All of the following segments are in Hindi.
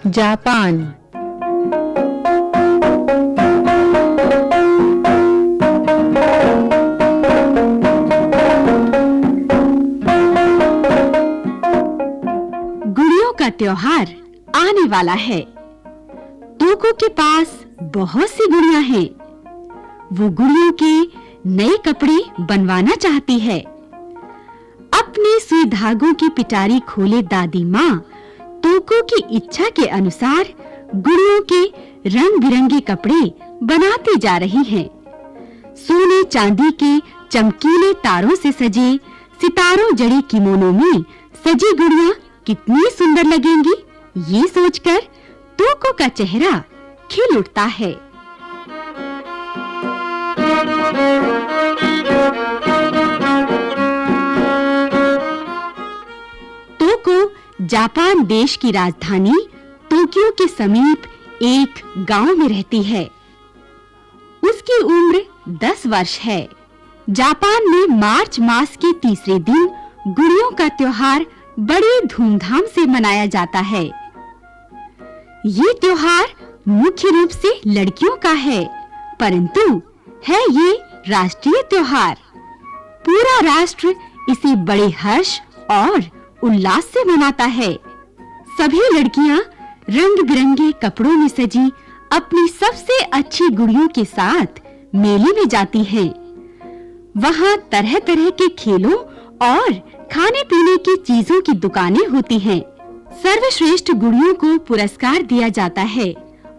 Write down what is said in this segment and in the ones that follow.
जापान। गुड़ियों का त्योहार आने वाला है। तोको के पास बहुत सी गुड़ियां हैं। वो गुड़ियों के नए कपड़े बनवाना चाहती है। अपने सुई धागों की पिटारी खोले दादी माँ तोको की इच्छा के अनुसार गुड़ियों के रंग-बिरंगे कपड़े बनाती जा रही हैं। सोने चांदी के चमकीले तारों से सजे सितारों जड़े किमोनो में सजी गुड़ियां कितनी सुंदर लगेंगी, ये सोचकर तोको का चेहरा खिल उठता है। तोको जापान देश की राजधानी टोक्यो के समीप एक गांव में रहती है। उसकी उम्र 10 वर्ष है। जापान में मार्च मास के तीसरे दिन गुड़ियों का त्योहार बड़े धूमधाम से मनाया जाता है। ये त्योहार मुख्य रूप से लड़कियों का है, परंतु है ये राष्ट्रीय त्योहार। पूरा राष्ट्र इसे बड़े हर्ष और उल्लास से मनाता है। सभी लड़कियां रंग-बिरंगे कपड़ों में सजी अपनी सबसे अच्छी गुड़ियों के साथ मेले में जाती हैं। वहां तरह-तरह के खेलों और खाने-पीने की चीजों की दुकानें होती हैं। सर्वश्रेष्ठ गुड़ियों को पुरस्कार दिया जाता है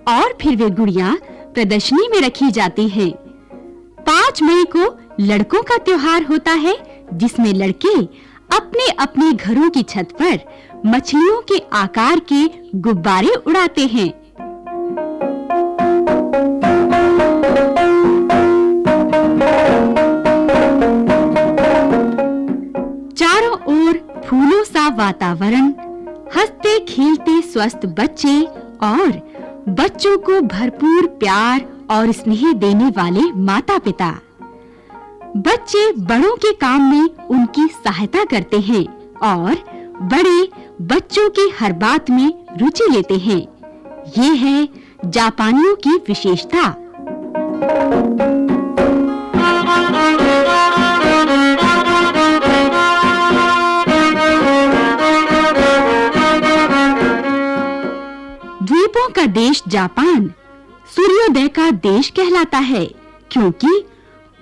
और फिर वे गुड़ियां प्रदर्शनी में रखी जाती हैं। 5 मई को लड़कों का त्योहार होता है, जिसमें लड़के अपने-अपने घरों की छत पर मछलियों के आकार के गुब्बारे उड़ाते हैं। चारों ओर फूलों सा वातावरण, हंसते-खेलते स्वस्थ बच्चे और बच्चों को भरपूर प्यार और स्नेह देने वाले माता-पिता। बच्चे बड़ों के काम में उनकी सहायता करते हैं और बड़े बच्चों की हर बात में रुचि लेते हैं। ये है जापानियों की विशेषता। द्वीपों का देश जापान सूर्योदय का देश कहलाता है, क्योंकि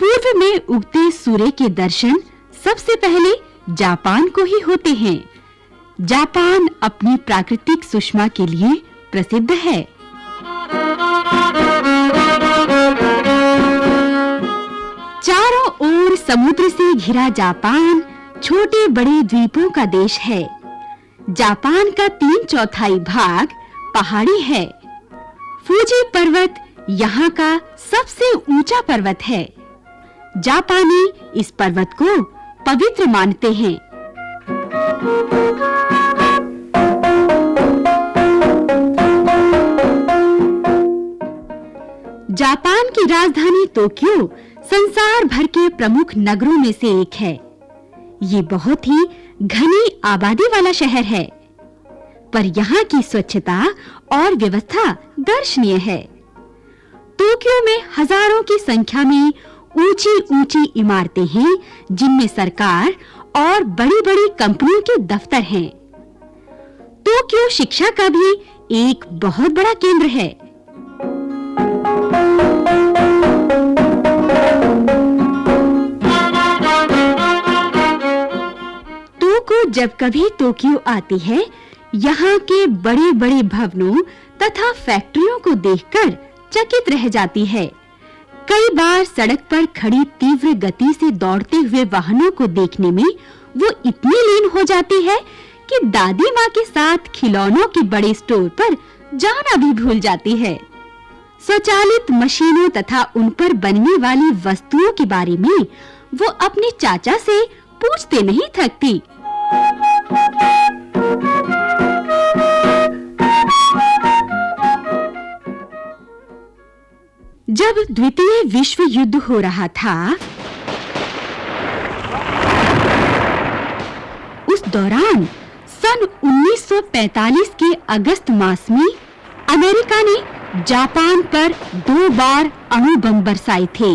पूर्व में उगते सूर्य के दर्शन सबसे पहले जापान को ही होते हैं। जापान अपनी प्राकृतिक सुषमा के लिए प्रसिद्ध है। चारों ओर समुद्र से घिरा जापान छोटे-बड़े द्वीपों का देश है। जापान का 3/4 भाग पहाड़ी है। फूजी पर्वत यहाँ का सबसे ऊंचा पर्वत है। जापानी इस पर्वत को पवित्र मानते हैं। जापान की राजधानी टोक्यो संसार भर के प्रमुख नगरों में से एक है। ये बहुत ही घनी आबादी वाला शहर है, पर यहाँ की स्वच्छता और व्यवस्था दर्शनीय है। टोक्यो में हजारों की संख्या में ऊंची-ऊंची इमारतें हैं, जिनमें सरकार और बड़ी-बड़ी कंपनियों के दफ्तर हैं। टोक्यो शिक्षा का भी एक बहुत बड़ा केंद्र है। टोक्यो जब कभी टोक्यो आती है, यहाँ के बड़े-बड़े भवनों तथा फैक्ट्रियों को देखकर चकित रह जाती है। कई बार सड़क पर खड़ी तीव्र गति से दौड़ते हुए वाहनों को देखने में वो इतनी लीन हो जाती है कि दादी माँ के साथ खिलौनों के बड़े स्टोर पर जाना भी भूल जाती है। स्वचालित मशीनों तथा उन पर बनने वाली वस्तुओं के बारे में वो अपने चाचा से पूछते नहीं थकती। जब द्वितीय विश्व युद्ध हो रहा था, उस दौरान सन 1945 के अगस्त मास में अमेरिका ने जापान पर 2 बार अणु बम बरसाए थे।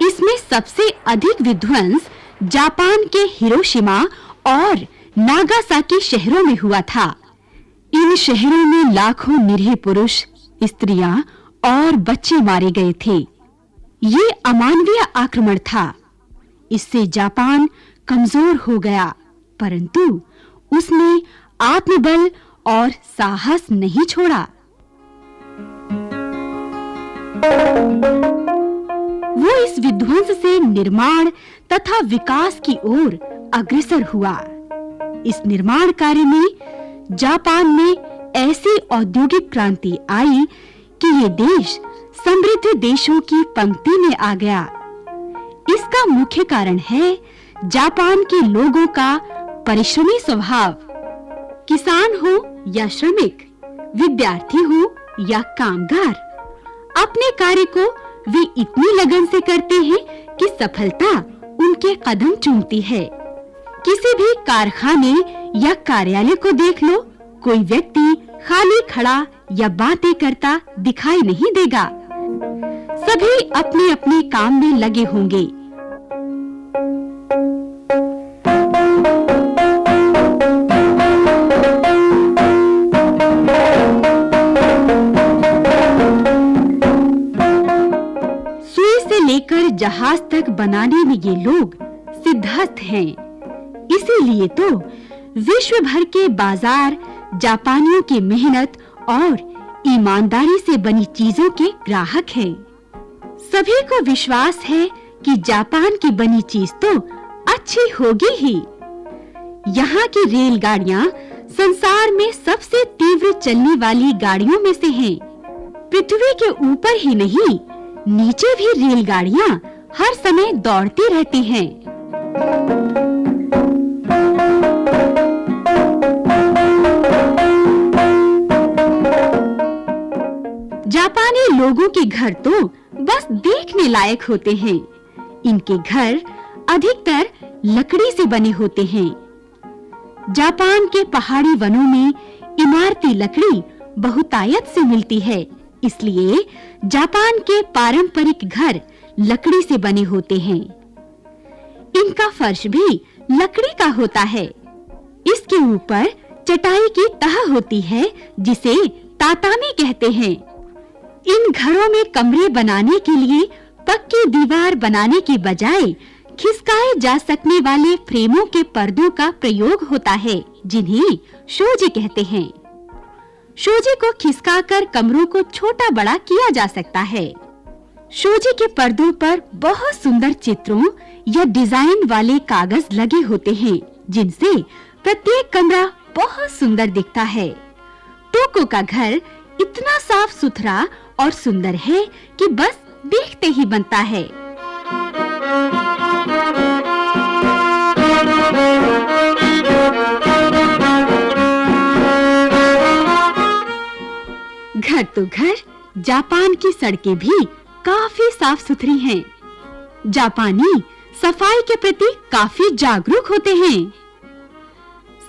इसमें सबसे अधिक विध्वंस जापान के हिरोशिमा और नागासाकी शहरों में हुआ था। इन शहरों में लाखों निरीह पुरुष, स्त्रियां और बच्चे मारे गए थे। ये अमानवीय आक्रमण था। इससे जापान कमजोर हो गया, परंतु उसने आत्मबल और साहस नहीं छोड़ा। वो इस विध्वंस से निर्माण तथा विकास की ओर अग्रसर हुआ। इस निर्माण कार्य में जापान में ऐसी औद्योगिक क्रांति आई कि ये देश समृद्ध देशों की पंक्ति में आ गया। इसका मुख्य कारण है जापान के लोगों का परिश्रमी स्वभाव। किसान हो या श्रमिक, विद्यार्थी हो या कामगार, अपने कार्य को वे इतनी लगन से करते हैं कि सफलता उनके कदम चूमती है। किसी भी कारखाने या कार्यालय को देख लो, कोई व्यक्ति खाली खड़ा या बातें करता दिखाई नहीं देगा। सभी अपने-अपने काम में लगे होंगे। सुई से लेकर जहाज तक बनाने में ये लोग सिद्धहस्त हैं। इसीलिए तो विश्व भर के बाजार जापानियों की मेहनत और ईमानदारी से बनी चीजों के ग्राहक हैं। सभी को विश्वास है कि जापान की बनी चीज तो अच्छी होगी ही। यहाँ की रेलगाड़ियाँ संसार में सबसे तीव्र चलने वाली गाड़ियों में से हैं। पृथ्वी के ऊपर ही नहीं, नीचे भी रेलगाड़ियाँ हर समय दौड़ती रहती हैं। जापानी लोगों के घर तो बस देखने लायक होते हैं। इनके घर अधिकतर लकड़ी से बने होते हैं। जापान के पहाड़ी वनों में इमारती लकड़ी बहुतायत से मिलती है, इसलिए जापान के पारंपरिक घर लकड़ी से बने होते हैं। इनका फर्श भी लकड़ी का होता है। इसके ऊपर चटाई की तह होती है, जिसे तातामी कहते हैं। इन घरों में कमरे बनाने के लिए पक्की दीवार बनाने की बजाय खिसकाए जा सकने वाले फ्रेमों के पर्दों का प्रयोग होता है, जिन्हें शोजी कहते हैं। शोजी को खिसकाकर कमरों को छोटा बड़ा किया जा सकता है। शोजी के पर्दों पर बहुत सुंदर चित्रों या डिजाइन वाले कागज लगे होते हैं, जिनसे प्रत्येक कमरा बहुत सुंदर दिखता है। टोको का घर इतना साफ सुथरा और सुंदर है कि बस देखते ही बनता है। घर तो घर, जापान की सड़कें भी काफी साफ सुथरी हैं। जापानी सफाई के प्रति काफी जागरूक होते हैं।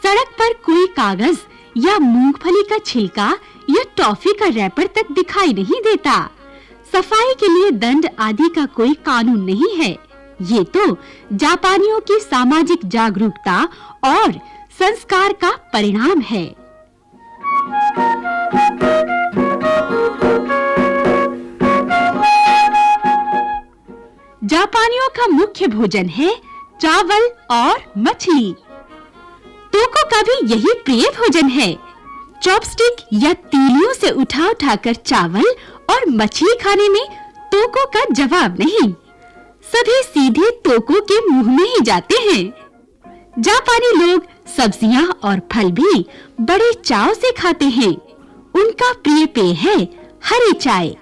सड़क पर कोई कागज या मूंगफली का छिलका या टॉफी का रैपर तक दिखाई नहीं देता। सफाई के लिए दंड आदि का कोई कानून नहीं है। ये तो जापानियों की सामाजिक जागरूकता और संस्कार का परिणाम है। जापानियों का मुख्य भोजन है चावल और मछली। टोको का भी यही प्रिय भोजन है। चॉपस्टिक या तीलियों से उठा-उठाकर चावल और मछली खाने में टोको का जवाब नहीं। सभी सीधे टोको के मुंह में ही जाते हैं। जापानी लोग सब्जियां और फल भी बड़े चाव से खाते हैं। उनका प्रिय पेय है हरी चाय।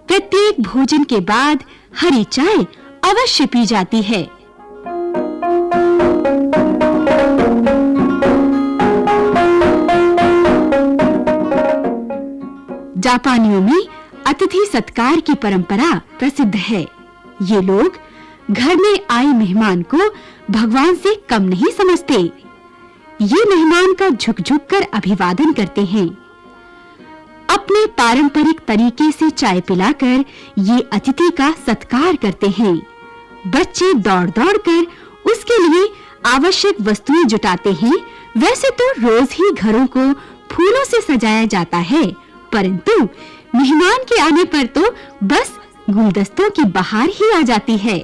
प्रत्येक भोजन के बाद हरी चाय अवश्य पी जाती है। जापानियों में अतिथि सत्कार की परंपरा प्रसिद्ध है। ये लोग घर में आए मेहमान को भगवान से कम नहीं समझते। ये मेहमान का झुक-झुक कर अभिवादन करते हैं। अपने पारंपरिक तरीके से चाय पिलाकर ये अतिथि का सत्कार करते हैं। बच्चे दौड़-दौड़ कर उसके लिए आवश्यक वस्तुएं जुटाते हैं। वैसे तो रोज ही घरों को फूलों से सजाया जाता है, परंतु मेहमान के आने पर तो बस गुलदस्तों की बहार ही आ जाती है।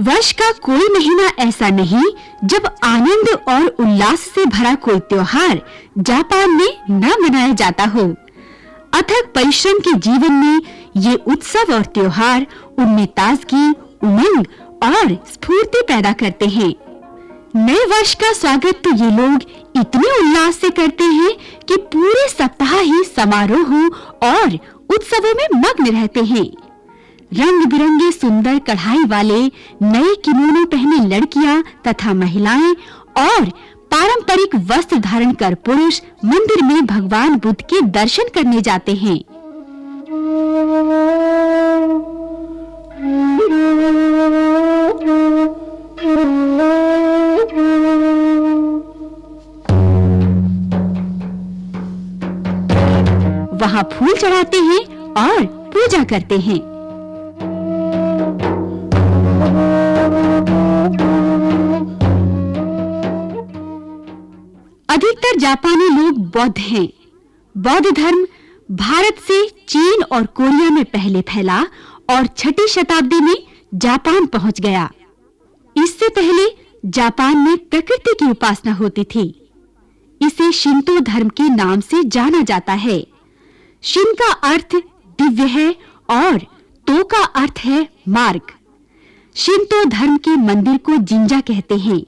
वर्ष का कोई महीना ऐसा नहीं जब आनंद और उल्लास से भरा कोई त्योहार जापान में न मनाया जाता हो। अथक परिश्रम के जीवन में ये उत्सव और त्योहार उनमें ताजगी, उमंग और स्फूर्ति पैदा करते हैं। नए वर्ष का स्वागत तो ये लोग इतने उल्लास से करते हैं कि पूरे सप्ताह ही समारोहों और उत्सवों में मग्न रहते हैं। रंग-बिरंगे सुंदर कढ़ाई वाले नए किमोनो पहने लड़कियां तथा महिलाएं और पारंपरिक वस्त्र धारण कर पुरुष मंदिर में भगवान बुद्ध के दर्शन करने जाते हैं। वहां फूल चढ़ाते हैं और पूजा करते हैं। अधिकतर जापानी लोग बौद्ध हैं। बौद्ध धर्म भारत से चीन और कोरिया में पहले फैला और 6ठी शताब्दी में जापान पहुंच गया। इससे पहले जापान में प्रकृति की उपासना होती थी। इसे शिंतो धर्म के नाम से जाना जाता है। शिन का अर्थ दिव्य है और तो का अर्थ है मार्ग। शिंतो धर्म के मंदिर को जिंजा कहते हैं,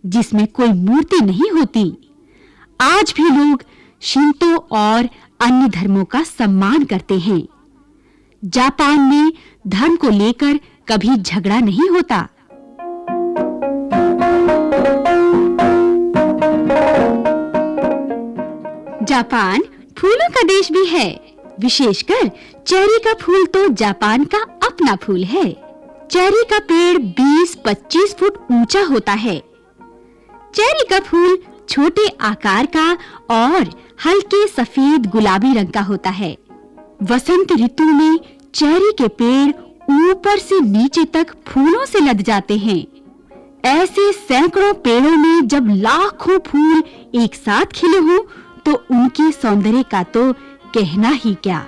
जिसमें कोई मूर्ति नहीं होती। आज भी लोग शिंतो और अन्य धर्मों का सम्मान करते हैं। जापान में धर्म को लेकर कभी झगड़ा नहीं होता। जापान फूलों का देश भी है। विशेषकर चेरी का फूल तो जापान का अपना फूल है। चेरी का पेड़ 20-25 फुट ऊंचा होता है। चेरी का फूल छोटे आकार का और हल्के सफेद गुलाबी रंग का होता है। वसंत ऋतु में चेरी के पेड़ ऊपर से नीचे तक फूलों से लद जाते हैं। ऐसे सैकड़ों पेड़ों में जब लाखों फूल एक साथ खिले हों तो उनके सौंदर्य का तो कहना ही क्या।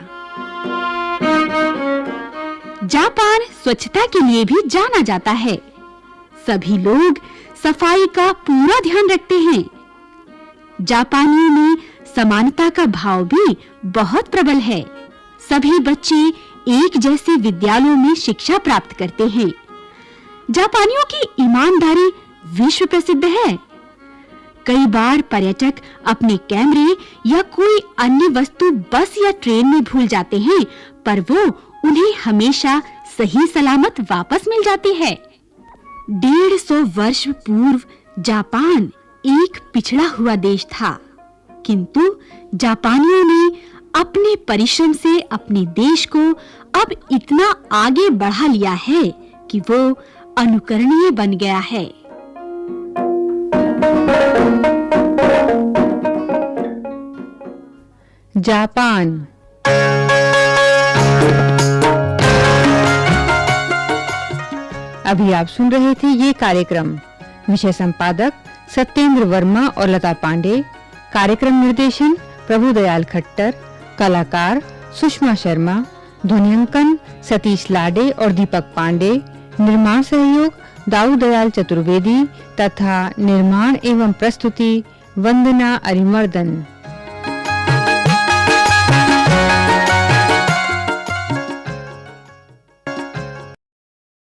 जापान स्वच्छता के लिए भी जाना जाता है। सभी लोग सफाई का पूरा ध्यान रखते हैं। जापानियों में समानता का भाव भी बहुत प्रबल है। सभी बच्चे एक जैसे विद्यालयों में शिक्षा प्राप्त करते हैं। जापानियों की ईमानदारी विश्व प्रसिद्ध है। कई बार पर्यटक अपने कैमरे या कोई अन्य वस्तु बस या ट्रेन में भूल जाते हैं, पर वो उन्हें हमेशा सही सलामत वापस मिल जाती है। 150 वर्ष पूर्व जापान एक पिछड़ा हुआ देश था, किंतु जापानियों ने अपने परिश्रम से अपने देश को अब इतना आगे बढ़ा लिया है कि वो अनुकरणीय बन गया है। जापान। अभी आप सुन रहे थे ये कार्यक्रम। विषय संपादक सत्येंद्र वर्मा और लता पांडे। कार्यक्रम निर्देशन प्रभुदयाल खट्टर। कलाकार सुषमा शर्मा। ध्वनियांकन सतीश लाडे और दीपक पांडे। निर्माण सहयोग दाऊदयाल चतुर्वेदी तथा निर्माण एवं प्रस्तुति वंदना अरिमर्दन।